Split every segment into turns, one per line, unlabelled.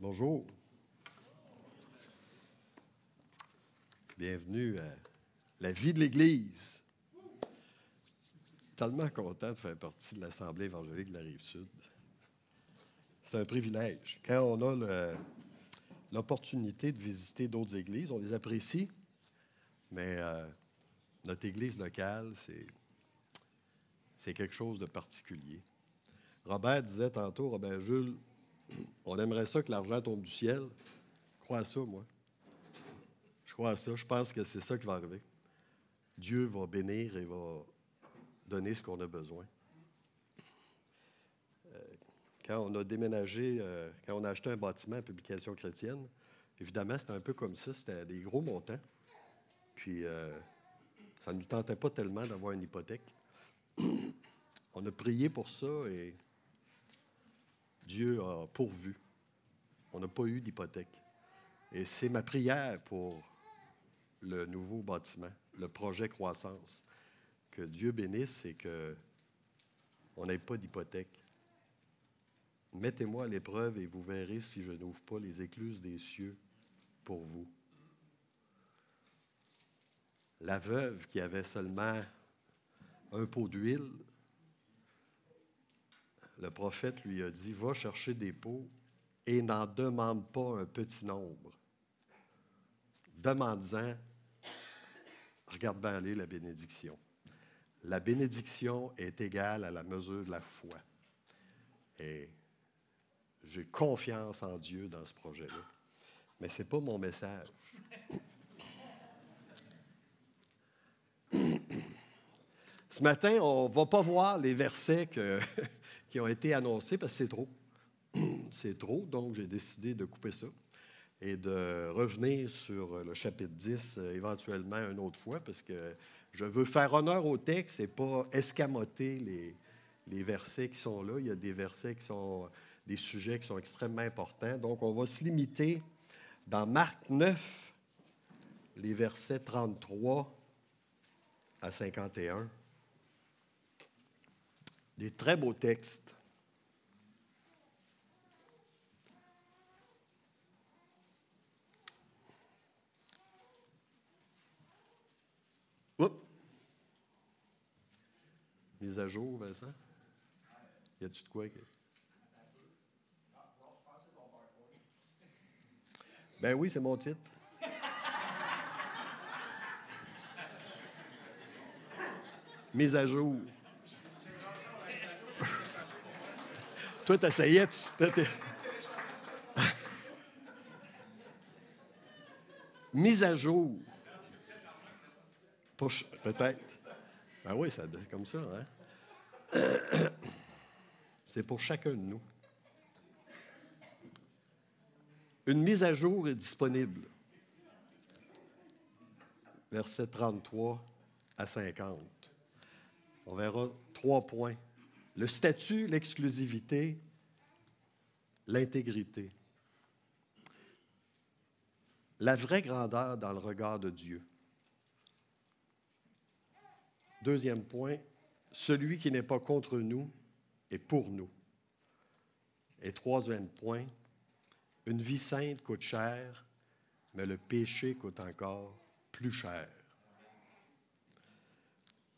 Bonjour. Bienvenue à la vie de l'Église. Tellement content de faire partie de l'Assemblée évangélique de la Rive-Sud. C'est un privilège. Quand on a l'opportunité de visiter d'autres églises, on les apprécie, mais notre église locale, c'est quelque chose de particulier. Robert disait tantôt, Robert Jules, on aimerait ça que l'argent tombe du ciel. Je crois à ça, moi. Je crois à ça. Je pense que c'est ça qui va arriver. Dieu va bénir et va donner ce qu'on a besoin. Quand on a déménagé, quand on a acheté un bâtiment à Publication chrétienne, évidemment, c'était un peu comme ça. C'était des gros montants. Puis, ça ne nous tentait pas tellement d'avoir une hypothèque. On a prié pour ça et Dieu a pourvu. On n'a pas eu d'hypothèque. Et c'est ma prière pour le nouveau bâtiment, le projet Croissance. Que Dieu bénisse et qu'on n'ait pas d'hypothèque. Mettez-moi à l'épreuve et vous verrez si je n'ouvre pas les écluses des cieux pour vous. La veuve qui avait seulement un pot d'huile, le prophète lui a dit, va chercher des pots et n'en demande pas un petit nombre. Demande-en, regarde bien aller la bénédiction. La bénédiction est égale à la mesure de la foi. Et j'ai confiance en Dieu dans ce projet-là. Mais ce n'est pas mon message. Ce matin, on ne va pas voir les versets qui ont été annoncés parce que c'est trop. C'est trop, donc j'ai décidé de couper ça et de revenir sur le chapitre 10 éventuellement une autre fois parce que je veux faire honneur au texte et pas escamoter les versets qui sont là. Il y a des versets qui sont des sujets qui sont extrêmement importants. Donc, on va se limiter dans Marc 9, les versets 33 à 51. Des très beaux textes. Oups! Mise à jour, Vincent? Y a-tu de quoi? Ben oui, c'est mon titre. Mise à jour. Toi, t'essayais, Mise à jour. Peut-être. Ben oui, ça comme ça, hein? C'est pour chacun de nous. Une mise à jour est disponible. Versets 33 à 50. On verra 3 points. Le statut, l'exclusivité, l'intégrité. La vraie grandeur dans le regard de Dieu. Deuxième point, celui qui n'est pas contre nous est pour nous. Et troisième point, une vie sainte coûte cher, mais le péché coûte encore plus cher.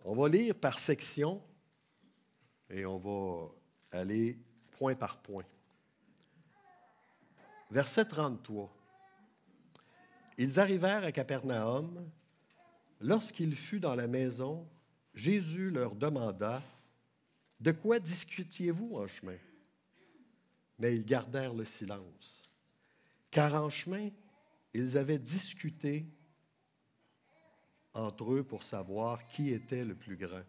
On va lire par section et on va aller point par point. Verset 33. Ils arrivèrent à Capernaum. Lorsqu'il fut dans la maison, Jésus leur demanda, « De quoi discutiez-vous en chemin? » Mais ils gardèrent le silence. Car en chemin, ils avaient discuté entre eux pour savoir qui était le plus grand.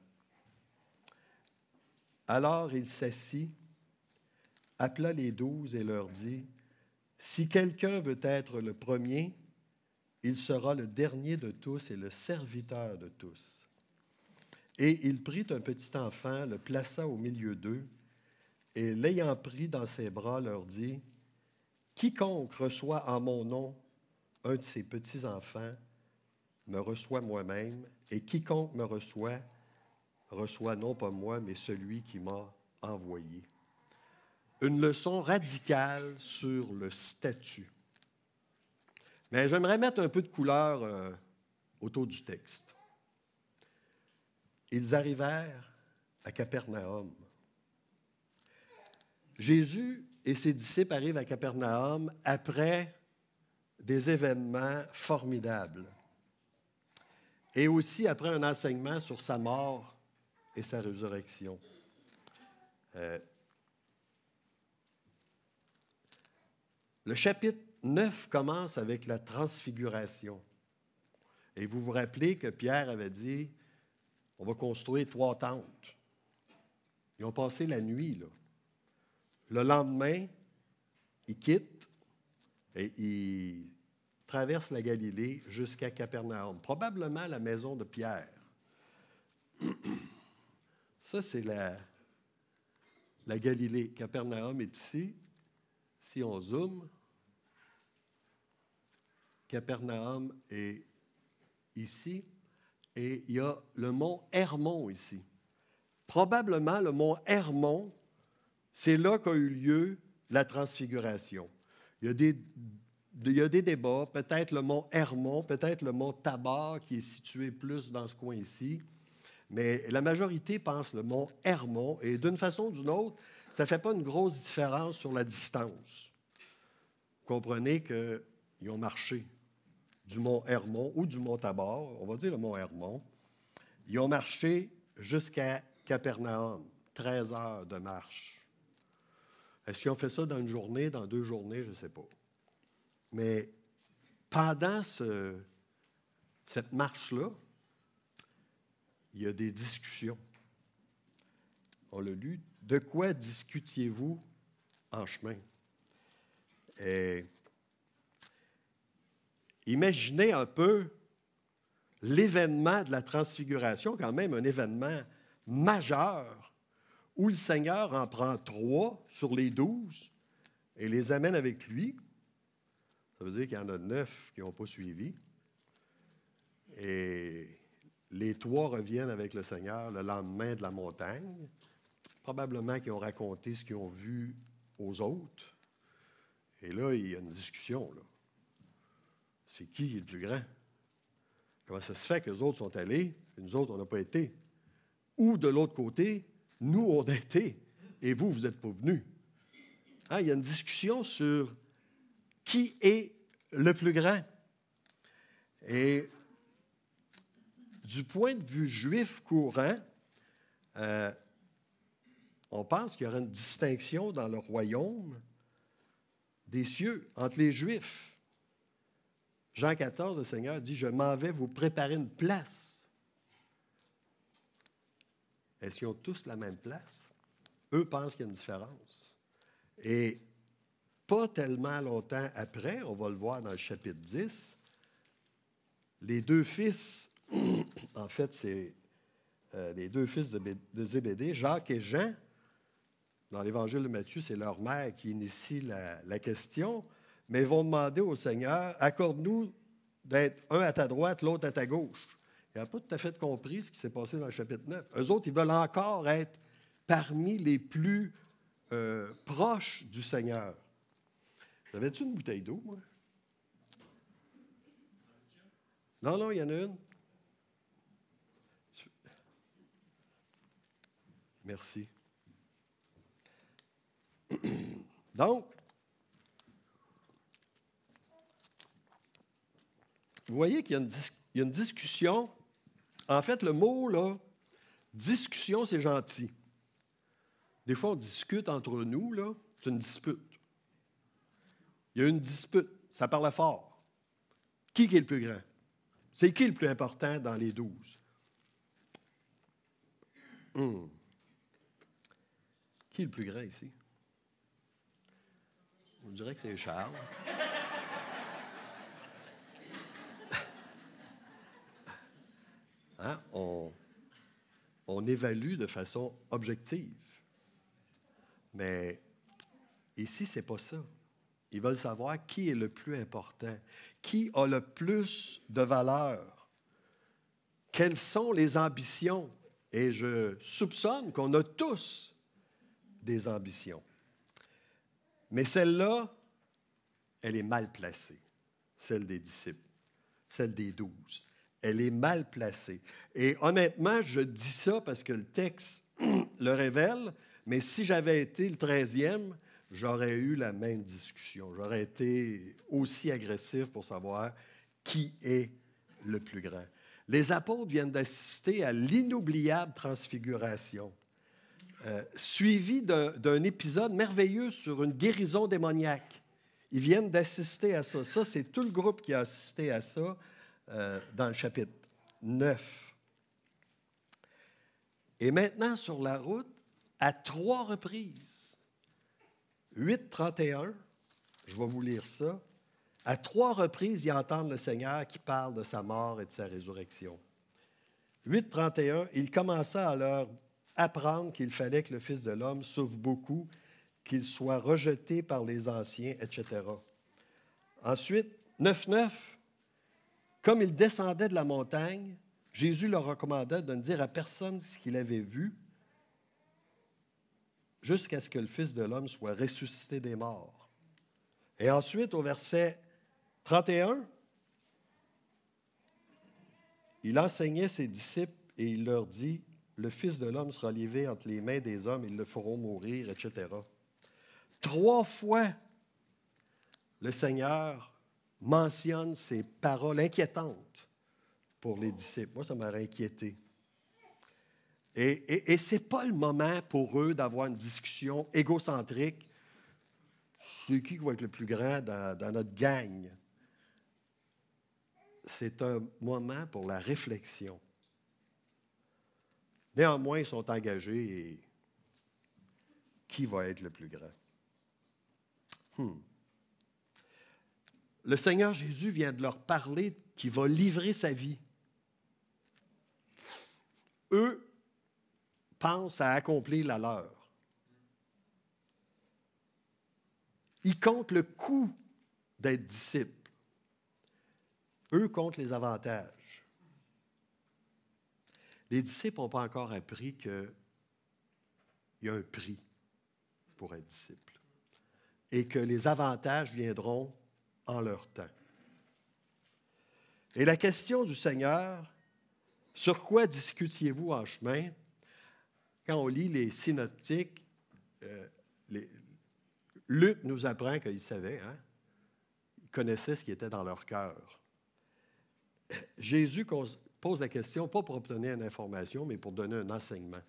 Alors il s'assit, appela les 12 et leur dit, « Si quelqu'un veut être le premier, il sera le dernier de tous et le serviteur de tous. » Et il prit un petit enfant, le plaça au milieu d'eux, et l'ayant pris dans ses bras, leur dit, « Quiconque reçoit en mon nom un de ces petits-enfants me reçoit moi-même, et quiconque me reçoit non pas moi, mais celui qui m'a envoyé. » une leçon radicale sur le statut. Mais j'aimerais mettre un peu de couleur autour du texte. Ils arrivèrent à Capernaum. Jésus et ses disciples arrivent à Capernaum après des événements formidables et aussi après un enseignement sur sa mort et sa résurrection. Le chapitre 9 commence avec la transfiguration. Et vous vous rappelez que Pierre avait dit, on va construire 3 tentes. Ils ont passé la nuit, là. Le lendemain, ils quittent et ils traversent la Galilée jusqu'à Capernaum, probablement la maison de Pierre. Ça, c'est la Galilée. Capernaum est ici. Si on zoome, Capernaum est ici et il y a le mont Hermon ici. Probablement, le mont Hermon, c'est là qu'a eu lieu la transfiguration. Il y a des débats, peut-être le mont Hermon, peut-être le mont Tabar qui est situé plus dans ce coin ici, mais la majorité pense le mont Hermon et d'une façon ou d'une autre, ça ne fait pas une grosse différence sur la distance. Vous comprenez qu'ils ont marché du mont Hermon ou du mont Tabar, on va dire le mont Hermon. Ils ont marché jusqu'à Capernaum, 13 heures de marche. Est-ce qu'ils ont fait ça dans une journée, dans 2 journées? Je ne sais pas. Mais pendant cette marche-là, il y a des discussions. On l'a lu. De quoi discutiez-vous en chemin? Et imaginez un peu l'événement de la transfiguration, quand même un événement majeur, où le Seigneur en prend 3 sur les 12 et les amène avec lui. Ça veut dire qu'il y en a 9 qui n'ont pas suivi. Et les 3 reviennent avec le Seigneur le lendemain de la montagne. Probablement qu'ils ont raconté ce qu'ils ont vu aux autres. Et là, il y a une discussion, là. C'est qui est le plus grand? Comment ça se fait que les autres sont allés et nous autres, on n'a pas été? Ou de l'autre côté, nous, on a été et vous, vous n'êtes pas venus. Hein, il y a une discussion sur qui est le plus grand. Et du point de vue juif courant, on pense qu'il y aura une distinction dans le royaume des cieux entre les Juifs. Jean 14, le Seigneur dit, « Je m'en vais vous préparer une place. » Est-ce qu'ils ont tous la même place? Eux pensent qu'il y a une différence. Et pas tellement longtemps après, on va le voir dans le chapitre 10, les 2 fils, en fait, c'est les 2 fils de Zébédée, Jacques et Jean. Dans l'Évangile de Matthieu, c'est leur mère qui initie la question, mais ils vont demander au Seigneur, « Accorde-nous d'être un à ta droite, l'autre à ta gauche. » Ils n'ont pas tout à fait compris ce qui s'est passé dans le chapitre 9. Eux autres, ils veulent encore être parmi les plus proches du Seigneur. J'avais-tu une bouteille d'eau, moi? Non, il y en a une. Merci. Donc, vous voyez qu'il y a une discussion. En fait, le mot, là, discussion, c'est gentil. Des fois, on discute entre nous, là, c'est une dispute. Il y a une dispute, ça parle fort. Qui est le plus grand? C'est qui le plus important dans les 12? Qui est le plus grand ici? On dirait que c'est Charles. Hein? On évalue de façon objective. Mais ici, ce n'est pas ça. Ils veulent savoir qui est le plus important, qui a le plus de valeur, quelles sont les ambitions. Et je soupçonne qu'on a tous des ambitions. Mais celle-là, elle est mal placée, celle des disciples, celle des 12. Elle est mal placée. Et honnêtement, je dis ça parce que le texte le révèle, mais si j'avais été le 13e, j'aurais eu la même discussion. J'aurais été aussi agressif pour savoir qui est le plus grand. Les apôtres viennent d'assister à l'inoubliable transfiguration, suivi d'un épisode merveilleux sur une guérison démoniaque. Ils viennent d'assister à ça. Ça, c'est tout le groupe qui a assisté à ça dans le chapitre 9. Et maintenant, sur la route, à 3 reprises, 8:31, je vais vous lire ça, à 3 reprises, ils entendent le Seigneur qui parle de sa mort et de sa résurrection. 8:31, il commença à leur apprendre qu'il fallait que le Fils de l'homme souffre beaucoup, qu'il soit rejeté par les anciens, etc. Ensuite, 9:9, comme il descendait de la montagne, Jésus leur recommanda de ne dire à personne ce qu'il avait vu, jusqu'à ce que le Fils de l'homme soit ressuscité des morts. Et ensuite, au verset 31, il enseignait ses disciples et il leur dit, « Le Fils de l'homme sera livré entre les mains des hommes, ils le feront mourir, etc. » 3 fois, le Seigneur mentionne ces paroles inquiétantes pour les disciples. Moi, ça m'aurait inquiété. Et ce n'est pas le moment pour eux d'avoir une discussion égocentrique. C'est qui va être le plus grand dans notre gang? C'est un moment pour la réflexion. Néanmoins, ils sont engagés et qui va être le plus grand? Le Seigneur Jésus vient de leur parler qu'il va livrer sa vie. Eux pensent à accomplir la leur. Ils comptent le coût d'être disciples. Eux comptent les avantages. Les disciples n'ont pas encore appris qu'il y a un prix pour être disciple et que les avantages viendront en leur temps. Et la question du Seigneur, sur quoi discutiez-vous en chemin? Quand on lit les synoptiques, Luc nous apprend qu'il savait, hein? Il connaissait ce qui était dans leur cœur. Jésus pose la question, pas pour obtenir une information, mais pour donner un enseignement.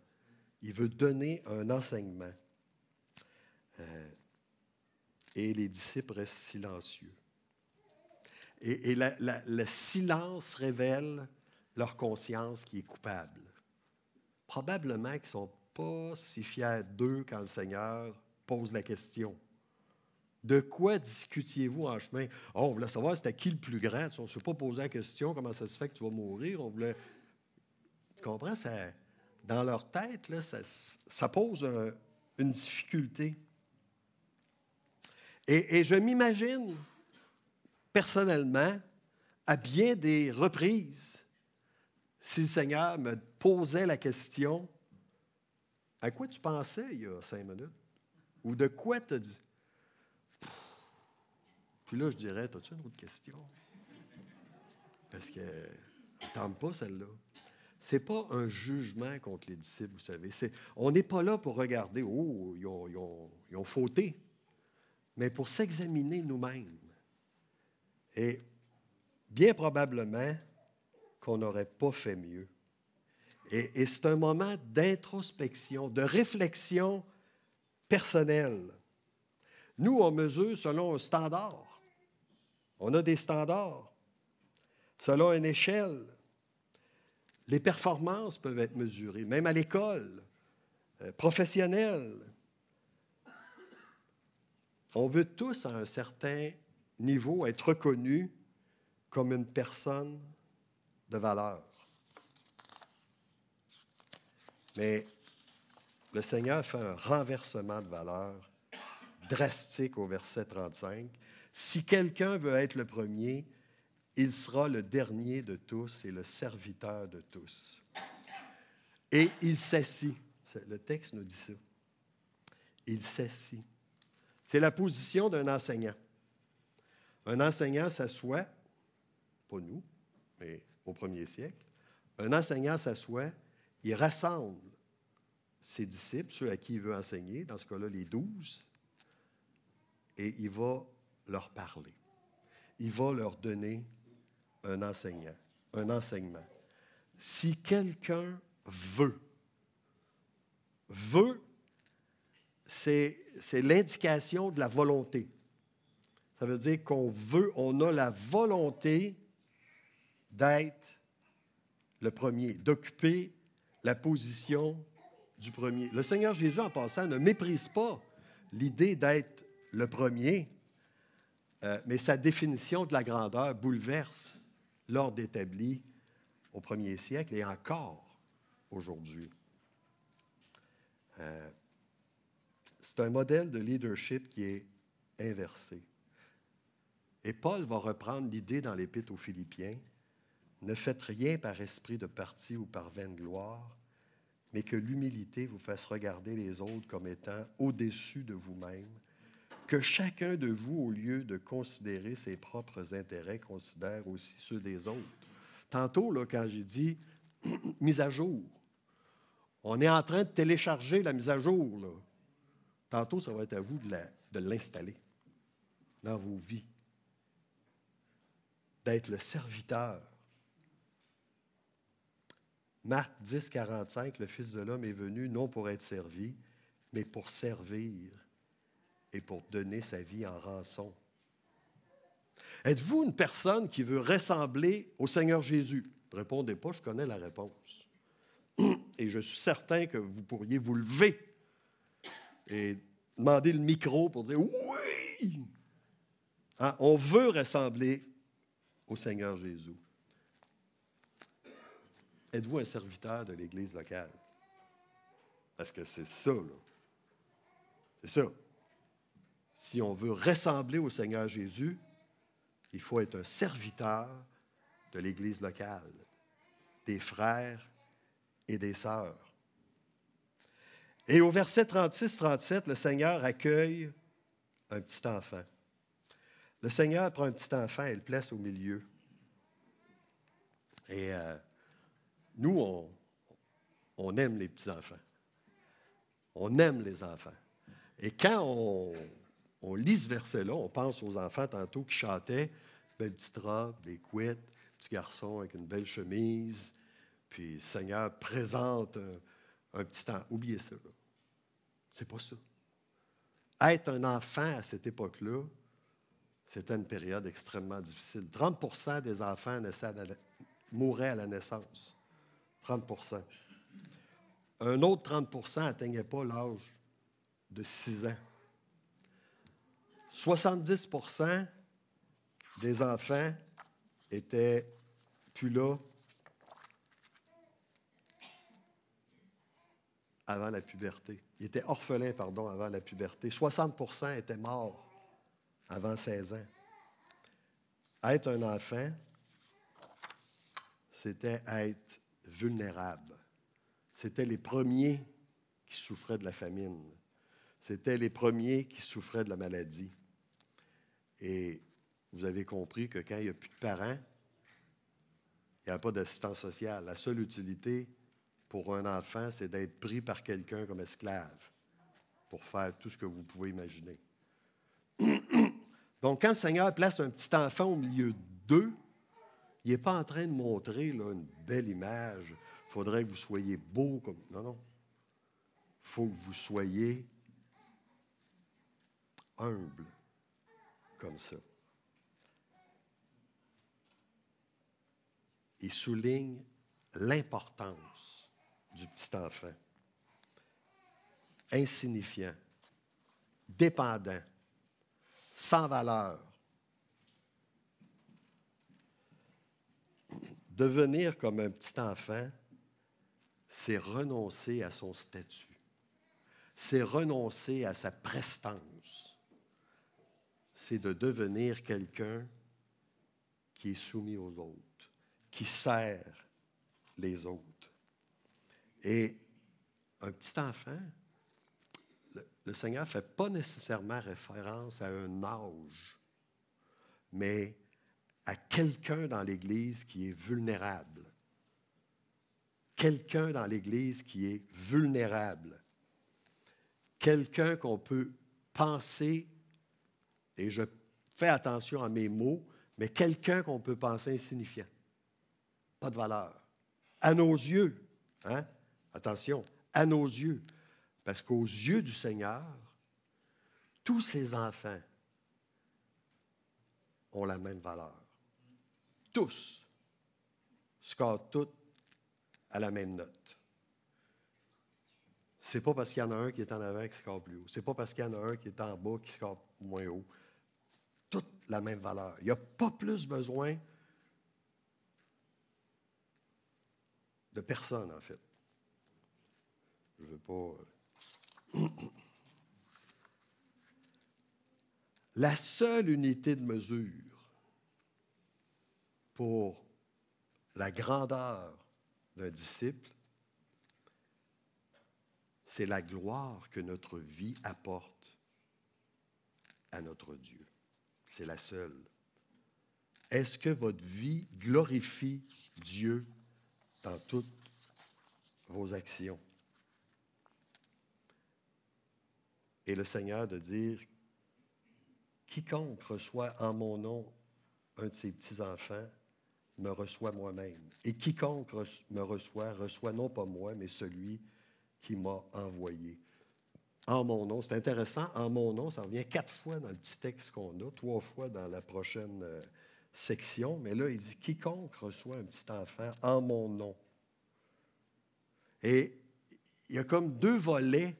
Il veut donner un enseignement. Et les disciples restent silencieux. Et le silence révèle leur conscience qui est coupable. Probablement qu'ils ne sont pas si fiers d'eux quand le Seigneur pose la question. De quoi discutiez-vous en chemin? Oh, on voulait savoir c'était qui le plus grand. On ne s'est pas posé la question comment ça se fait que tu vas mourir. On voulait. Tu comprends? Ça, dans leur tête, là, ça pose une difficulté. Et je m'imagine, personnellement, à bien des reprises, si le Seigneur me posait la question, à quoi tu pensais il y a 5 minutes? Ou de quoi tu as dit? Puis là, je dirais, as-tu une autre question? Parce que ne tente pas celle-là. Ce n'est pas un jugement contre les disciples, vous savez. On n'est pas là pour regarder, oh, ils ont fauté, mais pour s'examiner nous-mêmes. Et bien probablement qu'on n'aurait pas fait mieux. Et c'est un moment d'introspection, de réflexion personnelle. Nous, on mesure selon un standard. On a des standards, selon une échelle. Les performances peuvent être mesurées, même à l'école, professionnelle. On veut tous, à un certain niveau, être reconnus comme une personne de valeur. Mais le Seigneur fait un renversement de valeur drastique au verset 35. Si quelqu'un veut être le premier, il sera le dernier de tous et le serviteur de tous. Et il s'assit. Le texte nous dit ça. Il s'assit. C'est la position d'un enseignant. Un enseignant s'assoit, pas nous, mais au 1er siècle, un enseignant s'assoit, il rassemble ses disciples, ceux à qui il veut enseigner, dans ce cas-là, les 12, et il va leur parler. Il va leur donner un enseignement. Si quelqu'un veut, c'est l'indication de la volonté. Ça veut dire qu'on veut, on a la volonté d'être le premier, d'occuper la position du premier. Le Seigneur Jésus, en passant, ne méprise pas l'idée d'être le premier, mais sa définition de la grandeur bouleverse l'ordre établi au 1er siècle et encore aujourd'hui. C'est un modèle de leadership qui est inversé. Et Paul va reprendre l'idée dans l'Épître aux Philippiens, « Ne faites rien par esprit de parti ou par vaine gloire, mais que l'humilité vous fasse regarder les autres comme étant au-dessus de vous-même, que chacun de vous, au lieu de considérer ses propres intérêts, considère aussi ceux des autres. » Tantôt, là, quand j'ai dit « mise à jour », on est en train de télécharger la mise à jour, là. Tantôt, ça va être à vous de l'installer dans vos vies, d'être le serviteur. Marc 10, 45, le Fils de l'homme est venu non pour être servi, mais pour servir et pour donner sa vie en rançon. Êtes-vous une personne qui veut ressembler au Seigneur Jésus? Ne répondez pas, je connais la réponse. Et je suis certain que vous pourriez vous lever et demander le micro pour dire « Oui! » Hein? On veut ressembler au Seigneur Jésus. Êtes-vous un serviteur de l'Église locale? Parce que c'est ça, là. C'est ça. Si on veut ressembler au Seigneur Jésus, il faut être un serviteur de l'Église locale, des frères et des sœurs. Et au verset 36-37, le Seigneur accueille un petit enfant. Le Seigneur prend un petit enfant et le place au milieu. Et nous, on aime les petits-enfants. On aime les enfants. Et quand on lit ce verset-là, on pense aux enfants tantôt qui chantaient, belle petite robe, des couettes, petit garçon avec une belle chemise, puis le Seigneur présente un petit enfant. Oubliez ça, là. C'est pas ça. Être un enfant à cette époque-là, c'était une période extrêmement difficile. 30 % des enfants mouraient à la naissance. 30 %. Un autre 30 % n'atteignait pas l'âge de 6 ans. 70 % des enfants étaient plus là avant la puberté. Ils étaient orphelins, avant la puberté. 60 % étaient morts avant 16 ans. Être un enfant, c'était être vulnérable. C'était les premiers qui souffraient de la famine. C'était les premiers qui souffraient de la maladie. Et vous avez compris que quand il n'y a plus de parents, il n'y a pas d'assistance sociale. La seule utilité pour un enfant, c'est d'être pris par quelqu'un comme esclave pour faire tout ce que vous pouvez imaginer. Donc, quand le Seigneur place un petit enfant au milieu d'eux, il n'est pas en train de montrer là, une belle image. Il faudrait que vous soyez beau comme... Non. Il faut que vous soyez humble comme ça. Il souligne l'importance du petit enfant. Insignifiant, dépendant, sans valeur. Devenir comme un petit enfant, c'est renoncer à son statut. C'est renoncer à sa prestance. C'est de devenir quelqu'un qui est soumis aux autres, qui sert les autres. Et un petit enfant, le Seigneur ne fait pas nécessairement référence à un âge, mais à quelqu'un dans l'Église qui est vulnérable. Quelqu'un dans l'Église qui est vulnérable. Quelqu'un qu'on peut penser, et je fais attention à mes mots, mais quelqu'un qu'on peut penser insignifiant. Pas de valeur. À nos yeux, hein? Attention, à nos yeux. Parce qu'aux yeux du Seigneur, tous ses enfants ont la même valeur. Tous scorent tous à la même note. C'est pas parce qu'il y en a un qui est en avant qui score plus haut. C'est pas parce qu'il y en a un qui est en bas qui score moins haut. Toute la même valeur. Il n'y a pas plus besoin de personne, en fait. Je ne veux pas... La seule unité de mesure pour la grandeur d'un disciple, c'est la gloire que notre vie apporte à notre Dieu. C'est la seule. Est-ce que votre vie glorifie Dieu dans toutes vos actions? Et le Seigneur de dire, quiconque reçoit en mon nom un de ses petits-enfants, me reçoit moi-même. Et quiconque me reçoit non pas moi, mais celui qui m'a envoyé. En mon nom, c'est intéressant, en mon nom, ça revient 4 fois dans le petit texte qu'on a, 3 fois dans la prochaine section, mais là, il dit, quiconque reçoit un petit enfant en mon nom. Et il y a comme 2 volets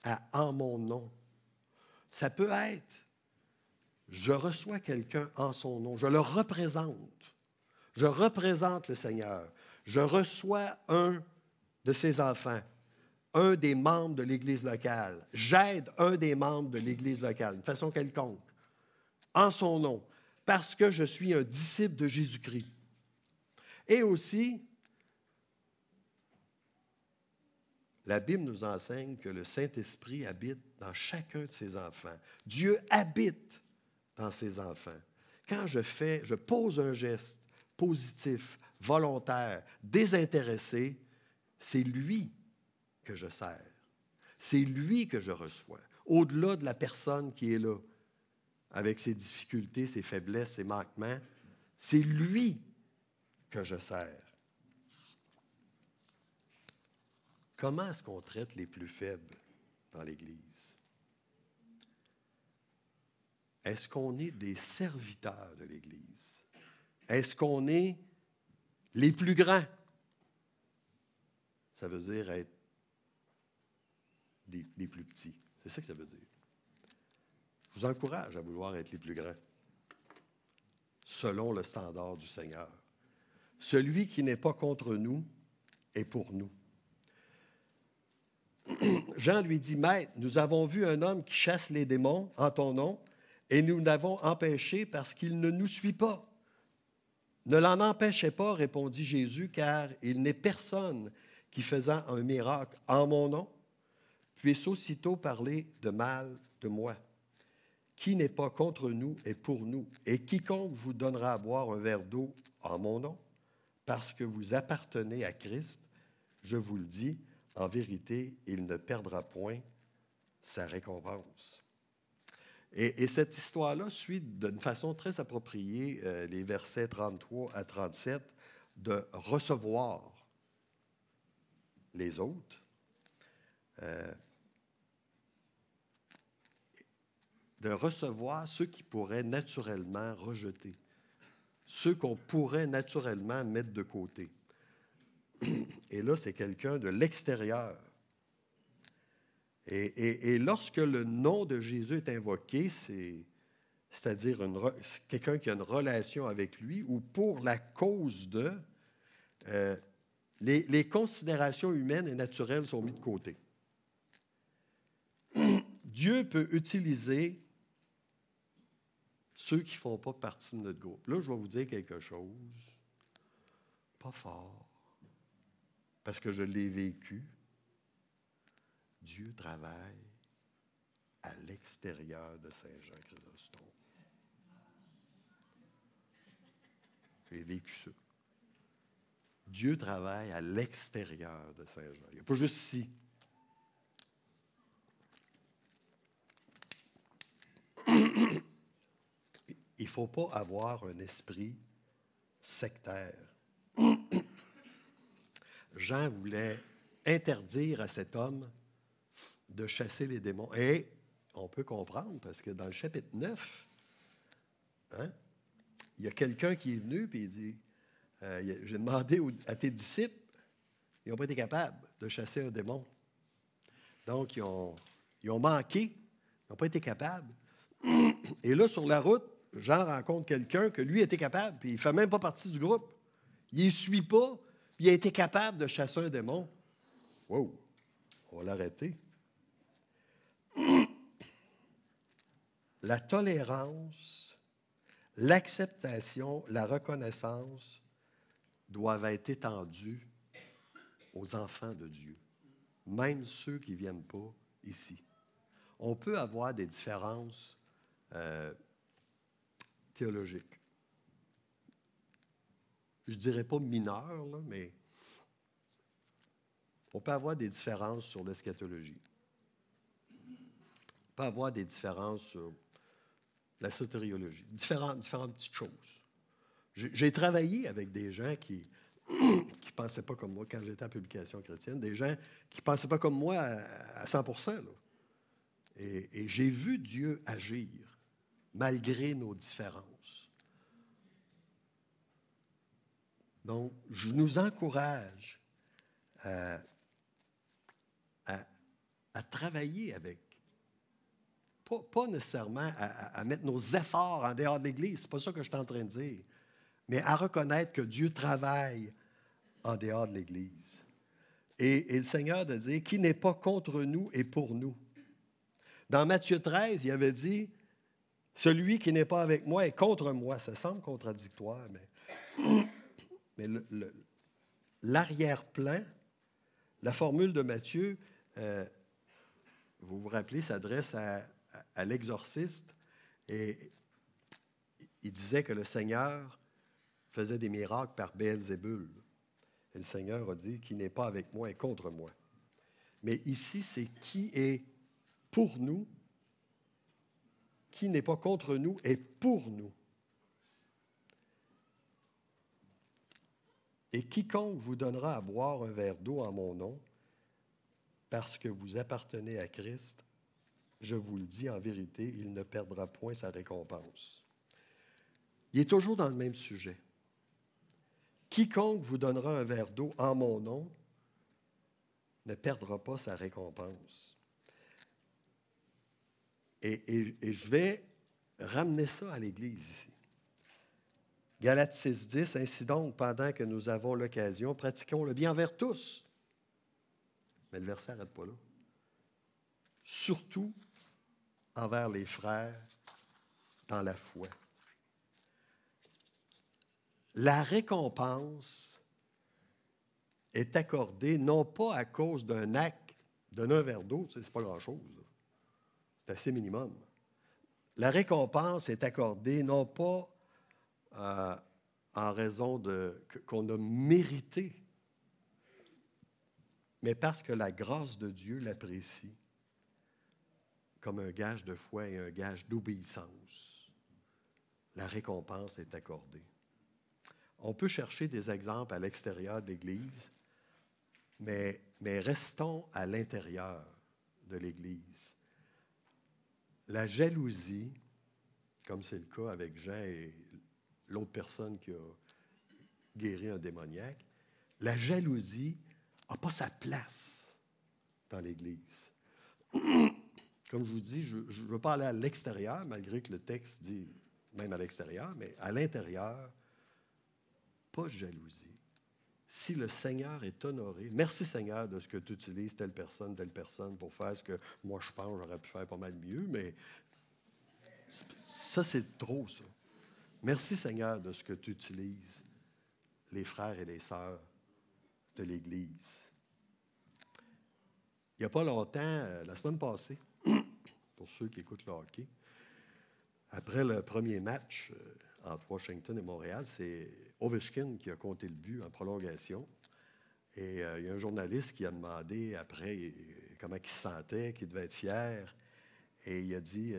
à en mon nom. Ça peut être, je reçois quelqu'un en son nom, je le représente. Je représente le Seigneur. Je reçois un de ses enfants, un des membres de l'Église locale. J'aide un des membres de l'Église locale, de façon quelconque, en son nom, parce que je suis un disciple de Jésus-Christ. Et aussi, la Bible nous enseigne que le Saint-Esprit habite dans chacun de ses enfants. Dieu habite dans ses enfants. Quand je pose un geste positif, volontaire, désintéressé, c'est lui que je sers. C'est lui que je reçois. Au-delà de la personne qui est là, avec ses difficultés, ses faiblesses, ses manquements, c'est lui que je sers. Comment est-ce qu'on traite les plus faibles dans l'Église? Est-ce qu'on est des serviteurs de l'Église? Est-ce qu'on est les plus grands? Ça veut dire être les plus petits. C'est ça que ça veut dire. Je vous encourage à vouloir être les plus grands, selon le standard du Seigneur. Celui qui n'est pas contre nous est pour nous. Jean lui dit, Maître, nous avons vu un homme qui chasse les démons en ton nom, et nous l'avons empêché parce qu'il ne nous suit pas. Ne l'en empêchez pas, répondit Jésus, car il n'est personne qui faisant un miracle en mon nom puisse aussitôt parler de mal de moi. Qui n'est pas contre nous est pour nous. Et quiconque vous donnera à boire un verre d'eau en mon nom, parce que vous appartenez à Christ, je vous le dis, en vérité, il ne perdra point sa récompense. Et cette histoire-là suit d'une façon très appropriée les versets 33 à 37 de recevoir les autres, de recevoir ceux qui pourraient naturellement rejeter, ceux qu'on pourrait naturellement mettre de côté. Et là, c'est quelqu'un de l'extérieur. Et lorsque le nom de Jésus est invoqué, c'est-à-dire quelqu'un qui a une relation avec lui, ou pour la cause de, les considérations humaines et naturelles sont mises de côté. Dieu peut utiliser ceux qui ne font pas partie de notre groupe. Là, je vais vous dire quelque chose, pas fort, parce que je l'ai vécu. Dieu travaille l'extérieur de Saint-Jean Chrysostome. J'ai vécu ça. Dieu travaille à l'extérieur de Saint-Jean. Il n'y a pas juste ici. Il ne faut pas avoir un esprit sectaire. Jean voulait interdire à cet homme de chasser les démons. Et on peut comprendre, parce que dans le chapitre 9, il y a quelqu'un qui est venu et il dit, j'ai demandé à tes disciples, ils n'ont pas été capables de chasser un démon. Donc, ils ont manqué, ils n'ont pas été capables. Et là, sur la route, Jean rencontre quelqu'un que lui était capable, puis il ne fait même pas partie du groupe. Il ne suit pas, puis il a été capable de chasser un démon. Wow! On va l'arrêter. La tolérance, l'acceptation, la reconnaissance doivent être étendues aux enfants de Dieu, même ceux qui ne viennent pas ici. On peut avoir des différences théologiques. Je ne dirais pas mineures, là, mais on peut avoir des différences sur l'eschatologie. On peut avoir des différences sur la sotériologie, différentes petites choses. J'ai travaillé avec des gens qui ne pensaient pas comme moi quand j'étais en publication chrétienne, des gens qui ne pensaient pas comme moi à 100%. Là. Et j'ai vu Dieu agir malgré nos différences. Donc, je nous encourage à travailler avec. Pas nécessairement à mettre nos efforts en dehors de l'Église, c'est pas ça que je suis en train de dire, mais à reconnaître que Dieu travaille en dehors de l'Église. Et le Seigneur de dire, qui n'est pas contre nous est pour nous. Dans Matthieu 13, il avait dit, celui qui n'est pas avec moi est contre moi. Ça semble contradictoire, mais l'arrière-plan, la formule de Matthieu, vous vous rappelez, s'adresse à l'exorciste et il disait que le Seigneur faisait des miracles par Béelzébul. Et le Seigneur a dit, qui n'est pas avec moi est contre moi. Mais ici, c'est qui est pour nous, qui n'est pas contre nous est pour nous. Et quiconque vous donnera à boire un verre d'eau en mon nom, parce que vous appartenez à Christ, je vous le dis en vérité, il ne perdra point sa récompense. Il est toujours dans le même sujet. Quiconque vous donnera un verre d'eau en mon nom ne perdra pas sa récompense. Et je vais ramener ça à l'Église ici. Galates 6,10, ainsi donc, pendant que nous avons l'occasion, pratiquons le bien envers tous. Mais le verset n'arrête pas là. Surtout envers les frères dans la foi. La récompense est accordée non pas à cause d'un acte, donner un verre d'eau, c'est pas grand-chose. Là. C'est assez minimum. La récompense est accordée non pas en raison qu'on a mérité, mais parce que la grâce de Dieu l'apprécie comme un gage de foi et un gage d'obéissance. La récompense est accordée. On peut chercher des exemples à l'extérieur de l'Église, mais restons à l'intérieur de l'Église. La jalousie, comme c'est le cas avec Jean et l'autre personne qui a guéri un démoniaque, la jalousie n'a pas sa place dans l'Église. Comme je vous dis, je ne veux pas aller à l'extérieur, malgré que le texte dit même à l'extérieur, mais à l'intérieur, pas de jalousie. Si le Seigneur est honoré, merci Seigneur de ce que tu utilises telle personne pour faire ce que moi je pense j'aurais pu faire pas mal mieux, mais ça c'est trop ça. Merci Seigneur de ce que tu utilises les frères et les sœurs de l'Église. Il n'y a pas longtemps, la semaine passée, pour pour ceux qui écoutent le hockey. Après le premier match entre Washington et Montréal, c'est Ovechkin qui a compté le but en prolongation. Et il y a un journaliste qui a demandé après comment il se sentait, qu'il devait être fier. Et il a dit,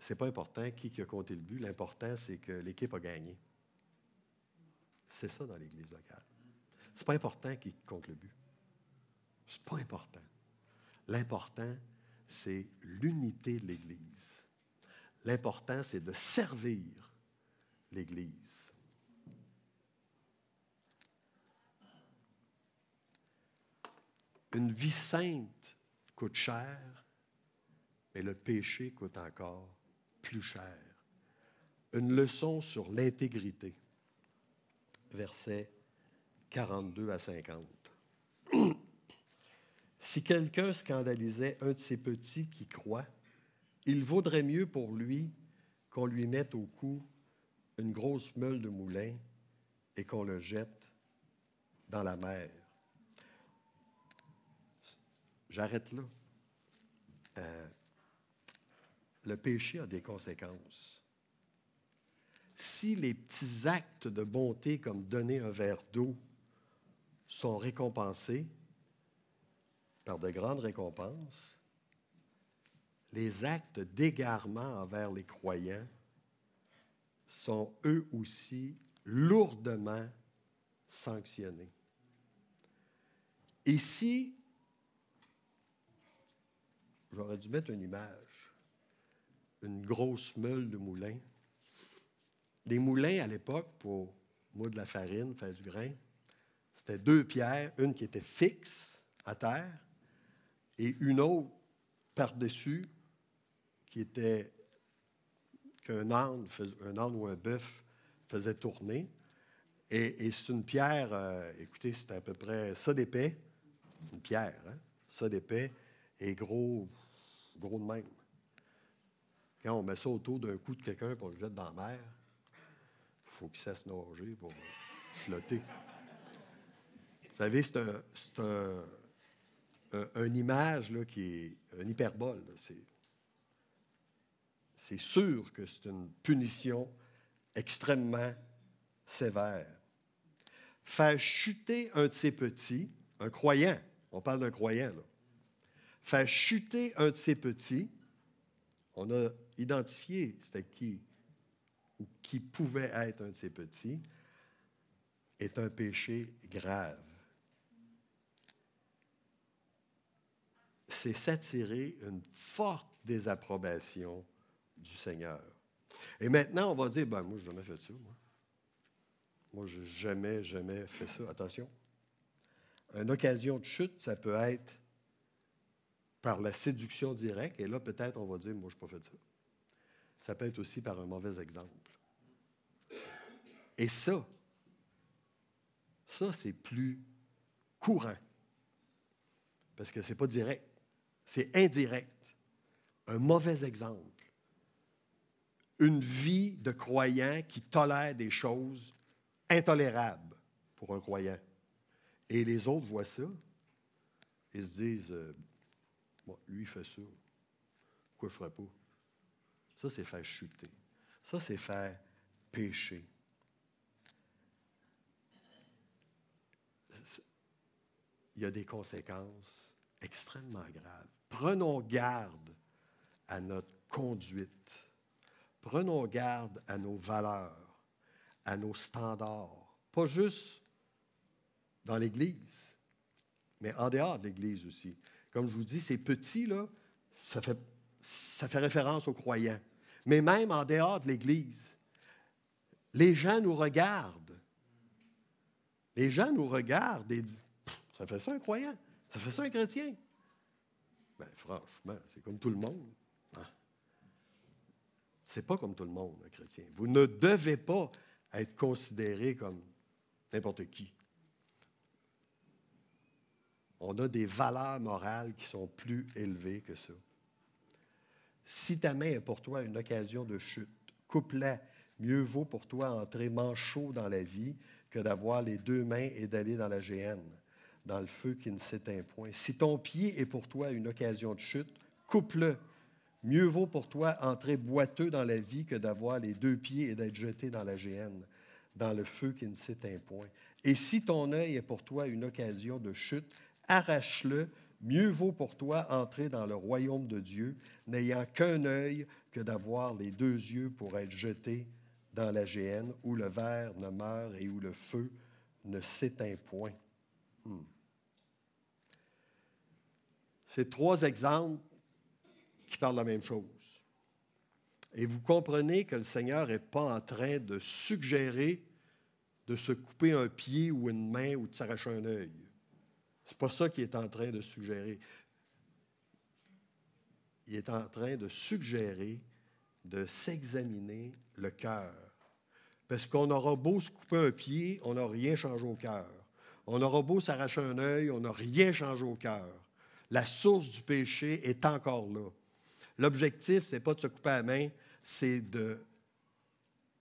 c'est pas important qui a compté le but, l'important, c'est que l'équipe a gagné. C'est ça dans l'Église locale. C'est pas important qui compte le but. C'est pas important. L'important, c'est l'unité de l'Église. L'important, c'est de servir l'Église. Une vie sainte coûte cher, mais le péché coûte encore plus cher. Une leçon sur l'intégrité. Versets 42 à 50. Si quelqu'un scandalisait un de ses petits qui croit, il vaudrait mieux pour lui qu'on lui mette au cou une grosse meule de moulin et qu'on le jette dans la mer. J'arrête là. Le péché a des conséquences. Si les petits actes de bonté, comme donner un verre d'eau, sont récompensés par de grandes récompenses, les actes d'égarement envers les croyants sont eux aussi lourdement sanctionnés. Ici, j'aurais dû mettre une image, une grosse meule de moulin. Les moulins, à l'époque, pour moudre de la farine, faire du grain, c'était 2 pierres, une qui était fixe à terre et une autre par-dessus qui était qu'un âne ou un bœuf faisait tourner. Et c'est une pierre, écoutez, c'est à peu près ça d'épais, une pierre, hein? Ça d'épais et gros de même. Quand on met ça autour d'un cou de quelqu'un et on le jette dans la mer, il faut qu'il cesse nager pour flotter. Vous savez, c'est une image là, qui est une hyperbole. C'est sûr que c'est une punition extrêmement sévère. Faire chuter un de ses petits, un croyant, on parle d'un croyant, là. Faire chuter un de ses petits, on a identifié c'était qui ou qui pouvait être un de ses petits, est un péché grave. C'est s'attirer une forte désapprobation du Seigneur. Et maintenant, on va dire, moi, je n'ai jamais fait ça, moi. Moi, je n'ai jamais fait ça. Attention. Une occasion de chute, ça peut être par la séduction directe, et là, peut-être, on va dire, moi, je n'ai pas fait ça. Ça peut être aussi par un mauvais exemple. Et ça, c'est plus courant. Parce que ce n'est pas direct, c'est indirect. Un mauvais exemple. Une vie de croyant qui tolère des choses intolérables pour un croyant. Et les autres voient ça, ils se disent, lui, il fait ça. Pourquoi je ne ferais pas? Ça, c'est faire chuter. Ça, c'est faire pécher. Il y a des conséquences extrêmement graves. Prenons garde à notre conduite. Prenons garde à nos valeurs, à nos standards. Pas juste dans l'Église, mais en dehors de l'Église aussi. Comme je vous dis, ces petits, là, ça fait référence aux croyants. Mais même en dehors de l'Église, les gens nous regardent. Les gens nous regardent et disent, ça fait ça un croyant? Ça fait ça un chrétien? Bien, franchement, c'est comme tout le monde. Hein? C'est pas comme tout le monde, un chrétien. Vous ne devez pas être considéré comme n'importe qui. On a des valeurs morales qui sont plus élevées que ça. Si ta main est pour toi une occasion de chute, coupe-la. Mieux vaut pour toi entrer manchot dans la vie que d'avoir les 2 mains et d'aller dans la géhenne, dans le feu qui ne s'éteint point. Si ton pied est pour toi une occasion de chute, coupe-le. Mieux vaut pour toi entrer boiteux dans la vie que d'avoir les 2 pieds et d'être jeté dans la géhenne, dans le feu qui ne s'éteint point. Et si ton œil est pour toi une occasion de chute, arrache-le. Mieux vaut pour toi entrer dans le royaume de Dieu, n'ayant qu'un œil, que d'avoir les 2 yeux pour être jeté dans la géhenne, où le ver ne meurt et où le feu ne s'éteint point. C'est 3 exemples qui parlent de la même chose. Et vous comprenez que le Seigneur n'est pas en train de suggérer de se couper un pied ou une main ou de s'arracher un œil. Ce n'est pas ça qu'il est en train de suggérer. Il est en train de suggérer de s'examiner le cœur. Parce qu'on aura beau se couper un pied, on n'a rien changé au cœur. On aura beau s'arracher un œil, on n'a rien changé au cœur. La source du péché est encore là. L'objectif, ce n'est pas de se couper la main, c'est de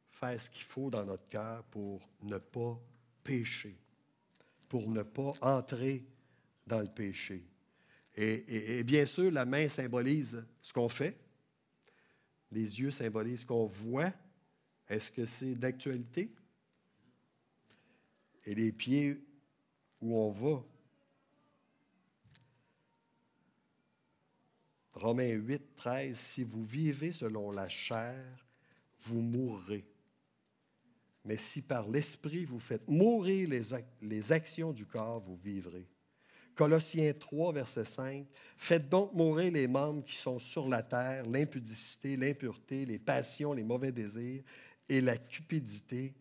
faire ce qu'il faut dans notre cœur pour ne pas pécher, pour ne pas entrer dans le péché. Et bien sûr, la main symbolise ce qu'on fait. Les yeux symbolisent ce qu'on voit. Est-ce que c'est d'actualité? Et les pieds, où on va? Romains 8, 13, « Si vous vivez selon la chair, vous mourrez. Mais si par l'Esprit vous faites mourir les actions du corps, vous vivrez. » Colossiens 3, verset 5, « Faites donc mourir les membres qui sont sur la terre, l'impudicité, l'impureté, les passions, les mauvais désirs et la cupidité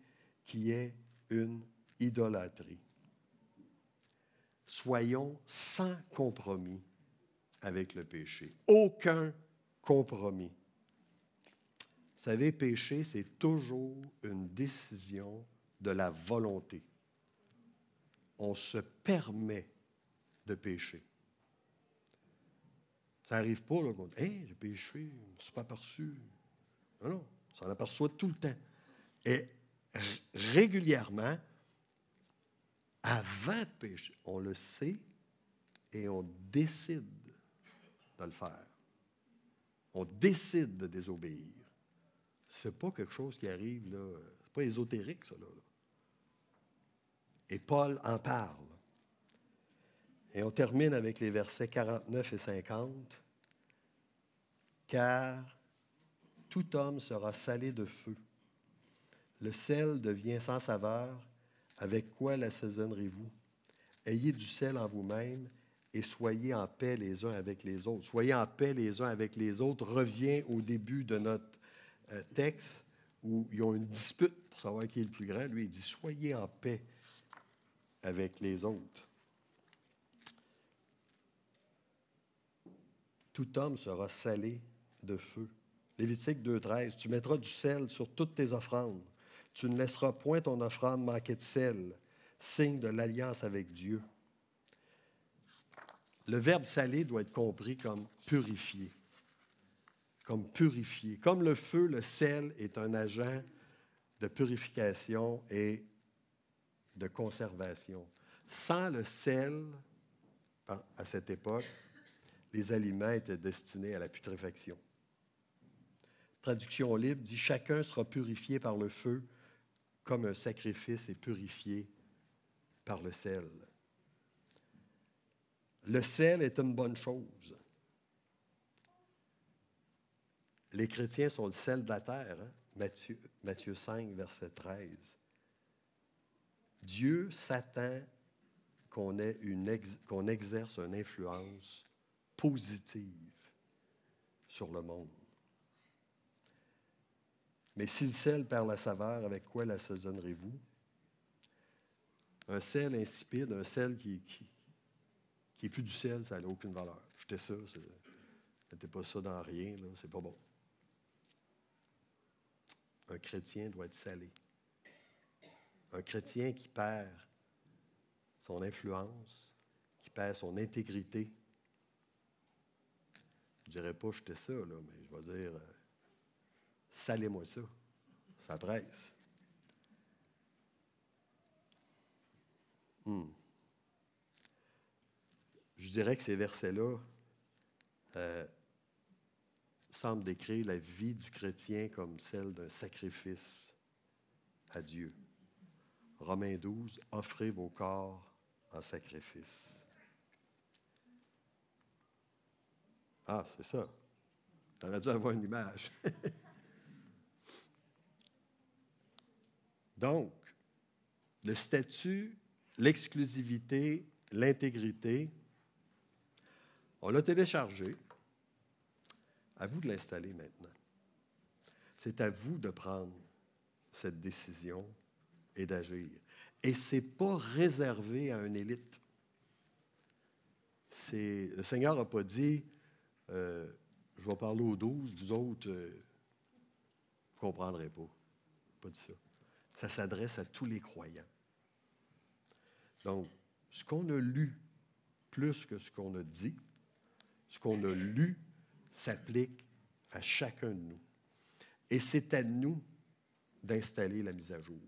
qui est une idolâtrie. » Soyons sans compromis avec le péché. Aucun compromis. Vous savez, pécher, c'est toujours une décision de la volonté. On se permet de pécher. Ça n'arrive pas, là, qu'on dit « Hey, j'ai péché, je ne me suis pas aperçu. » Non, non, on s'en aperçoit tout le temps. Et régulièrement, avant de pécher, on le sait et on décide de le faire. On décide de désobéir. Ce n'est pas quelque chose qui arrive, là. Ce n'est pas ésotérique, ça, là. Et Paul en parle. Et on termine avec les versets 49 et 50. « Car tout homme sera salé de feu. Le sel devient sans saveur. Avec quoi l'assaisonnerez-vous? Ayez du sel en vous-même et soyez en paix les uns avec les autres. » Soyez en paix les uns avec les autres revient au début de notre texte où ils ont une dispute pour savoir qui est le plus grand. Lui, il dit « Soyez en paix avec les autres. » Tout homme sera salé de feu. Lévitique 2,13, « Tu mettras du sel sur toutes tes offrandes. Tu ne laisseras point ton offrande manquer de sel, signe de l'alliance avec Dieu. » Le verbe saler doit être compris comme purifier. Comme purifier. Comme le feu, le sel est un agent de purification et de conservation. Sans le sel, à cette époque, les aliments étaient destinés à la putréfaction. Traduction libre dit « Chacun sera purifié par le feu, comme un sacrifice est purifié par le sel. » Le sel est une bonne chose. Les chrétiens sont le sel de la terre, hein? Matthieu 5, verset 13. Dieu s'attend qu'on exerce une influence positive sur le monde. Mais si le sel perd la saveur, avec quoi l'assaisonnerez-vous? Un sel insipide, un sel qui n'est plus du sel, ça n'a aucune valeur. Jetez ça, mettez pas ça dans rien, là, c'est pas bon. Un chrétien doit être salé. Un chrétien qui perd son influence, qui perd son intégrité. Je ne dirais pas jeter ça, là, mais je vais dire salez-moi ça. Ça presse. Je dirais que ces versets-là, semble décrire la vie du chrétien comme celle d'un sacrifice à Dieu. Romains 12, offrez vos corps en sacrifice. Ah, c'est ça. Tu aurais dû avoir une image. Donc, le statut, l'exclusivité, l'intégrité, on l'a téléchargé. À vous de l'installer maintenant. C'est à vous de prendre cette décision et d'agir. Et ce n'est pas réservé à une élite. Le Seigneur n'a pas dit je vais parler aux 12, vous autres, vous ne comprendrez pas. Pas dit ça. Ça s'adresse à tous les croyants. Donc, ce qu'on a lu plus que ce qu'on a dit, ce qu'on a lu s'applique à chacun de nous. Et c'est à nous d'installer la mise à jour.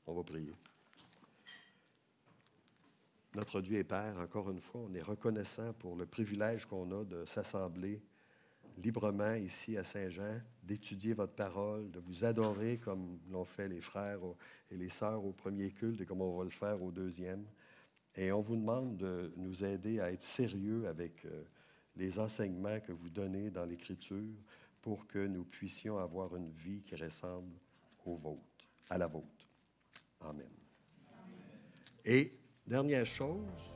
On va prier. Notre Dieu et Père, encore une fois, on est reconnaissant pour le privilège qu'on a de s'assembler librement ici à Saint-Jean, d'étudier votre parole, de vous adorer comme l'ont fait les frères et les sœurs au premier culte et comme on va le faire au deuxième. Et on vous demande de nous aider à être sérieux avec les enseignements que vous donnez dans l'Écriture pour que nous puissions avoir une vie qui ressemble à la vôtre. Amen. Et dernière chose,